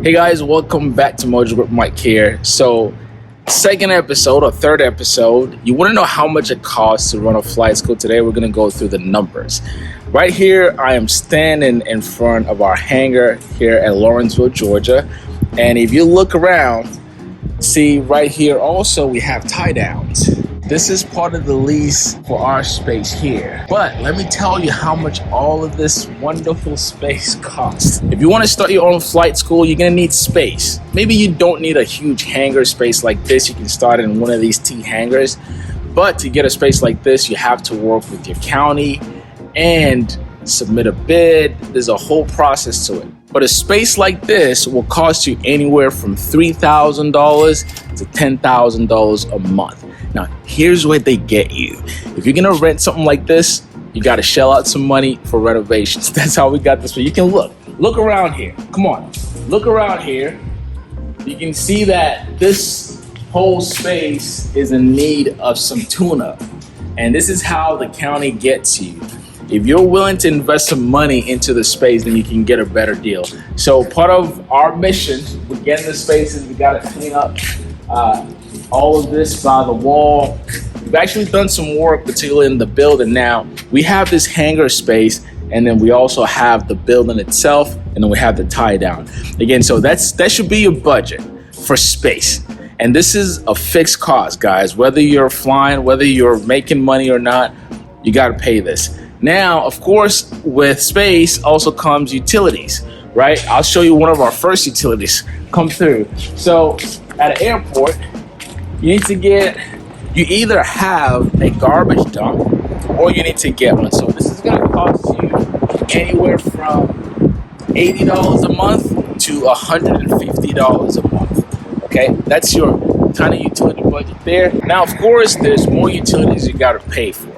Hey guys, welcome back to Mojo Group. Mike here. So, second episode or third episode, you want to know how much it costs to run a flight school. Today we're going to go through the numbers. Right here, I am standing in front of our hangar here at Lawrenceville, Georgia. And if you look around, see right here also we have tie downs. This is part of the lease for our space here. But let me tell you how much all of this wonderful space costs. If you want to start your own flight school, you're going to need space. Maybe you don't need a huge hangar space like this. You can start in one of these T hangars. But to get a space like this, you have to work with your county and submit a bid. There's a whole process to it. But a space like this will cost you anywhere from $3,000 to $10,000 a month. Now, here's where they get you. If you're gonna rent something like this, you gotta shell out some money for renovations. That's how we got this. But you can look around here. Come on, look around here. You can see that this whole space is in need of some tune-up. And this is how the county gets you. If you're willing to invest some money into the space, then you can get a better deal. So part of our mission with getting the spaces, we gotta clean up all of this by the wall. We've actually done some work, particularly in the building. Now, we have this hangar space, and then we also have the building itself, and then we have the tie down. Again, so that should be your budget for space. And this is a fixed cost, guys. Whether you're flying, whether you're making money or not, you gotta pay this. Now, of course, with space also comes utilities, right? I'll show you one of our first utilities come through. So at an airport, you either have a garbage dump or you need to get one. So this is gonna cost you anywhere from $80 a month to $150 a month, okay? That's your kind of utility budget there. Now, of course, there's more utilities you gotta pay for,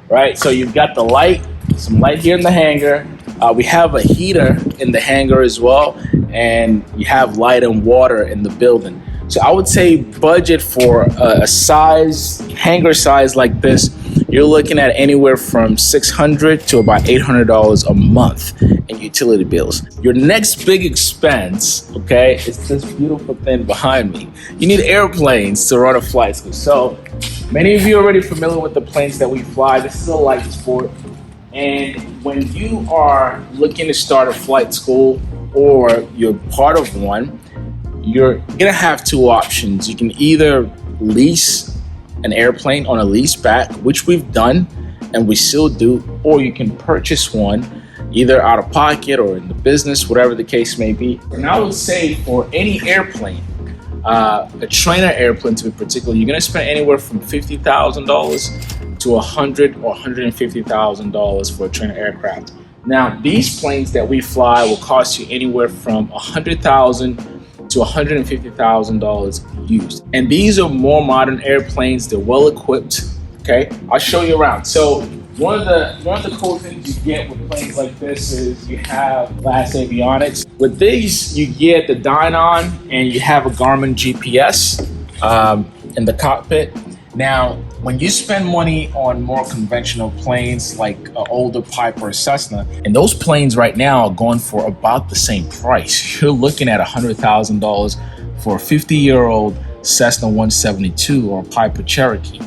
right? So you've got the light, some light here in the hangar. We have a heater in the hangar as well, and you have light and water in the building. So I would say budget for a hangar size like this, you're looking at anywhere from $600 to about $800 a month in utility bills. Your next big expense, okay, is this beautiful thing behind me. You need airplanes to run a flight school. So many of you are already familiar with the planes that we fly. This is a light sport. And when you are looking to start a flight school or you're part of one, you're gonna have two options. You can either lease an airplane on a lease back, which we've done and we still do, or you can purchase one either out of pocket or in the business, whatever the case may be. And I would say for any airplane, a trainer airplane to be particular, you're gonna spend anywhere from $50,000 to $100,000 or $150,000 for a trainer aircraft. Now, these planes that we fly will cost you anywhere from $100,000 to $150,000 used. And these are more modern airplanes. They're well equipped. Okay, I'll show you around. So one of the cool things you get with planes like this is you have glass avionics. With these, you get the Dynon and you have a Garmin GPS in the cockpit. Now, when you spend money on more conventional planes like an older Piper or Cessna, and those planes right now are going for about the same price. You're looking at $100,000 for a 50-year-old Cessna 172 or a Piper Cherokee.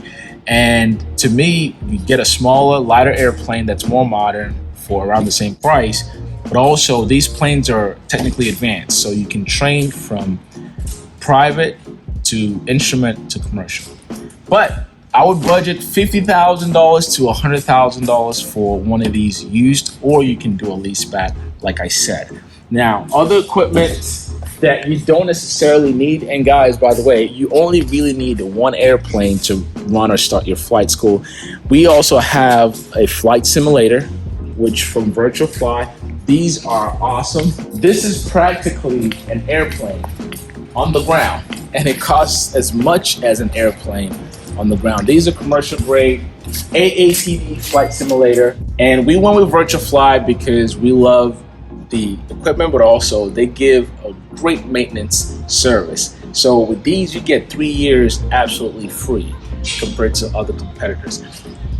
And to me, you get a smaller, lighter airplane that's more modern for around the same price, but also these planes are technically advanced. So you can train from private to instrument to commercial. But I would budget $50,000 to $100,000 for one of these used, or you can do a lease back, like I said. Now, other equipment that you don't necessarily need, and guys, by the way, you only really need one airplane to run or start your flight school. We also have a flight simulator, which from Virtual Fly, these are awesome. This is practically an airplane on the ground, and it costs as much as an airplane on the ground. These are commercial grade AATD flight simulator, and we went with Virtual Fly because we love the equipment, but also they give a great maintenance service. So with these, you get 3 years absolutely free compared to other competitors.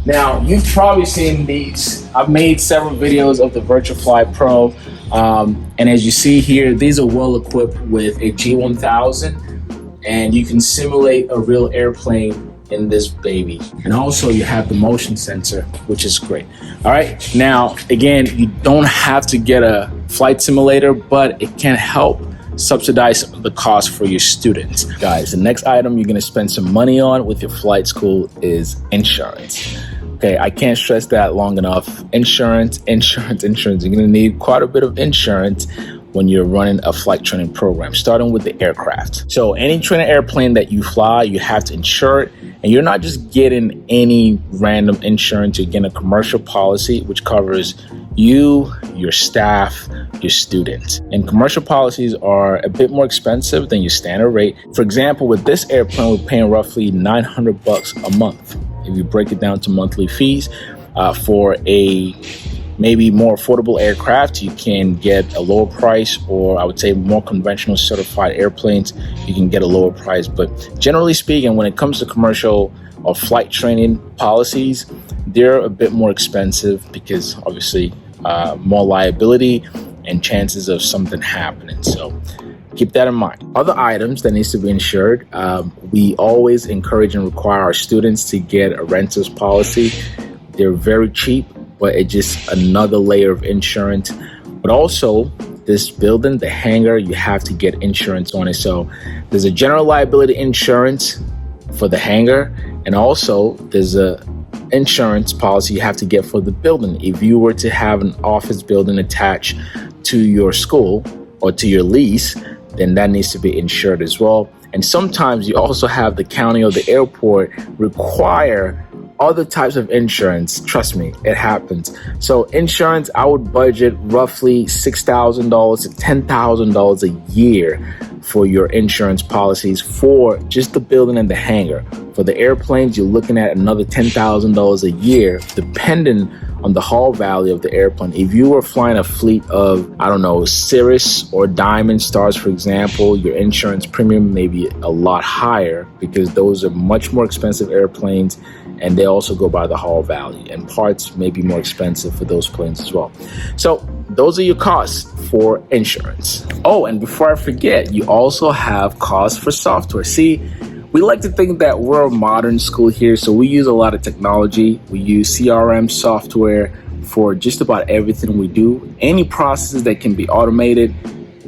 Now, you've probably seen these. I've made several videos of the VirtuaFly Pro. And as you see here, these are well equipped with a G1000, and you can simulate a real airplane in this baby. And also you have the motion sensor, which is great. All right, now, again, you don't have to get a flight simulator, but it can help subsidize the cost for your students. Guys, the next item you're gonna spend some money on with your flight school is insurance. Okay, I can't stress that long enough. Insurance. You're gonna need quite a bit of insurance when you're running a flight training program, starting with the aircraft. So any training airplane that you fly, you have to insure it. And you're not just getting any random insurance, you're getting a commercial policy, which covers you, your staff, your students. And commercial policies are a bit more expensive than your standard rate. For example, with this airplane, we're paying roughly $900 a month. If you break it down to monthly fees, for a maybe more affordable aircraft, you can get a lower price, or I would say more conventional certified airplanes, you can get a lower price. But generally speaking, when it comes to commercial or flight training policies, they're a bit more expensive because obviously more liability and chances of something happening. So keep that in mind. Other items that needs to be insured, we always encourage and require our students to get a renter's policy. They're very cheap, but it's just another layer of insurance. But also, this building, the hangar, you have to get insurance on it. So there's a general liability insurance for the hangar, and also there's a insurance policy you have to get for the building. If you were to have an office building attached to your school or to your lease, then that needs to be insured as well. And sometimes you also have the county or the airport require other types of insurance. Trust me, it happens. So insurance, I would budget roughly $6,000 to $10,000 a year for your insurance policies for just the building and the hangar. For the airplanes, you're looking at another $10,000 a year, depending on the hull value of the airplane. If you were flying a fleet of, I don't know, Cirrus or Diamond Stars, for example, your insurance premium may be a lot higher because those are much more expensive airplanes, and they also go by the hull value, and parts may be more expensive for those planes as well. So those are your costs for insurance. Oh, and before I forget, you also have costs for software. See, we like to think that we're a modern school here, so we use a lot of technology. We use CRM software for just about everything we do. Any processes that can be automated,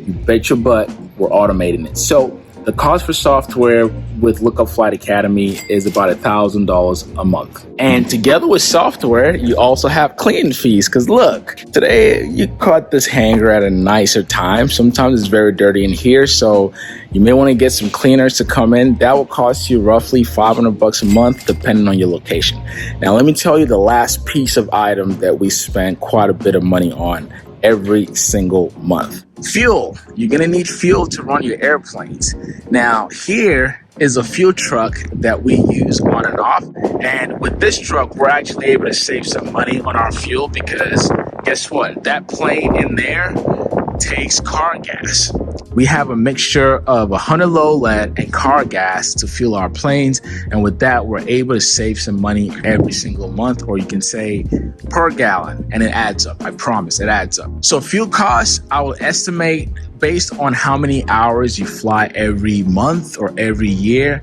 you bet your butt we're automating it. So the cost for software with Lookup Flight Academy is about $1,000 a month. And together with software, you also have cleaning fees. Because look, today you caught this hangar at a nicer time. Sometimes it's very dirty in here, so you may want to get some cleaners to come in. That will cost you roughly $500 a month, depending on your location. Now, let me tell you the last piece of item that we spend quite a bit of money on every single month. Fuel. You're gonna need fuel to run your airplanes. Now, here is a fuel truck that we use on and off. And with this truck, we're actually able to save some money on our fuel because guess what? That plane in there takes car gas. We have a mixture of 100 low lead and car gas to fuel our planes. And with that, we're able to save some money every single month, or you can say per gallon, and it adds up. I promise it adds up. So fuel costs, I will estimate based on how many hours you fly every month or every year.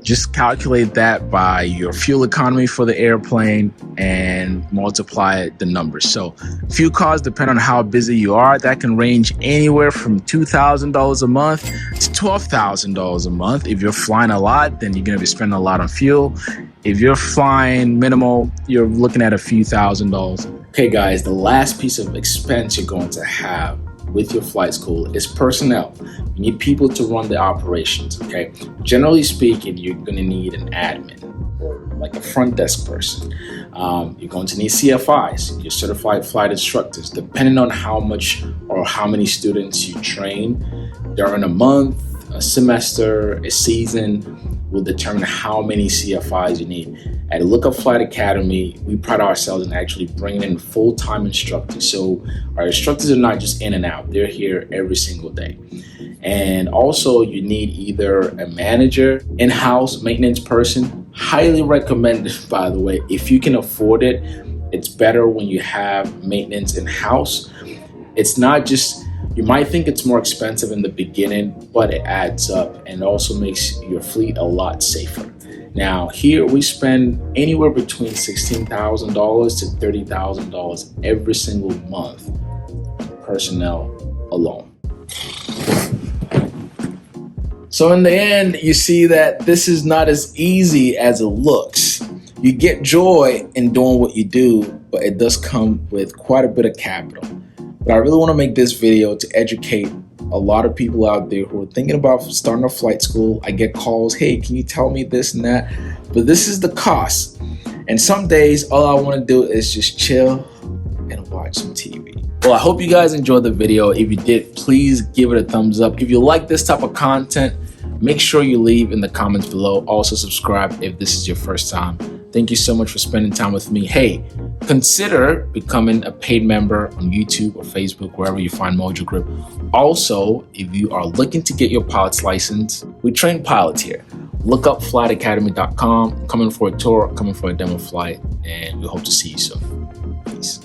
Just calculate that by your fuel economy for the airplane and multiply the numbers. So fuel costs depend on how busy you are. That can range anywhere from $2,000 a month to $12,000 a month. If you're flying a lot, then you're going to be spending a lot on fuel. If you're flying minimal, you're looking at a few $1,000s. Okay, guys, the last piece of expense you're going to have with your flight school is personnel. You need people to run the operations, okay? Generally speaking, you're gonna need an admin or like a front desk person. You're going to need CFIs, your certified flight instructors, depending on how much or how many students you train during a month, a semester, a season will determine how many CFIs you need. At Lookup Flight Academy, we pride ourselves in actually bringing in full-time instructors. So our instructors are not just in and out, they're here every single day. And also you need either a manager, in-house maintenance person, Highly recommended, by the way. If you can afford it, it's better when you have maintenance in-house. It's not just, you might think it's more expensive in the beginning, but it adds up and also makes your fleet a lot safer. Now, here we spend anywhere between $16,000 to $30,000 every single month on personnel alone. So in the end, you see that this is not as easy as it looks. You get joy in doing what you do, but it does come with quite a bit of capital. But I really want to make this video to educate a lot of people out there who are thinking about starting a flight school. I get calls, hey, can you tell me this and that? But this is the cost. And some days, all I want to do is just chill and watch some TV. Well, I hope you guys enjoyed the video. If you did, please give it a thumbs up. If you like this type of content, make sure you leave in the comments below. Also subscribe if this is your first time. Thank you so much for spending time with me. Hey, consider becoming a paid member on YouTube or Facebook, wherever you find Mojo Grip. Also, if you are looking to get your pilot's license, we train pilots here. Look up flightacademy.com. Coming for a tour, coming for a demo flight, and we hope to see you soon. Peace.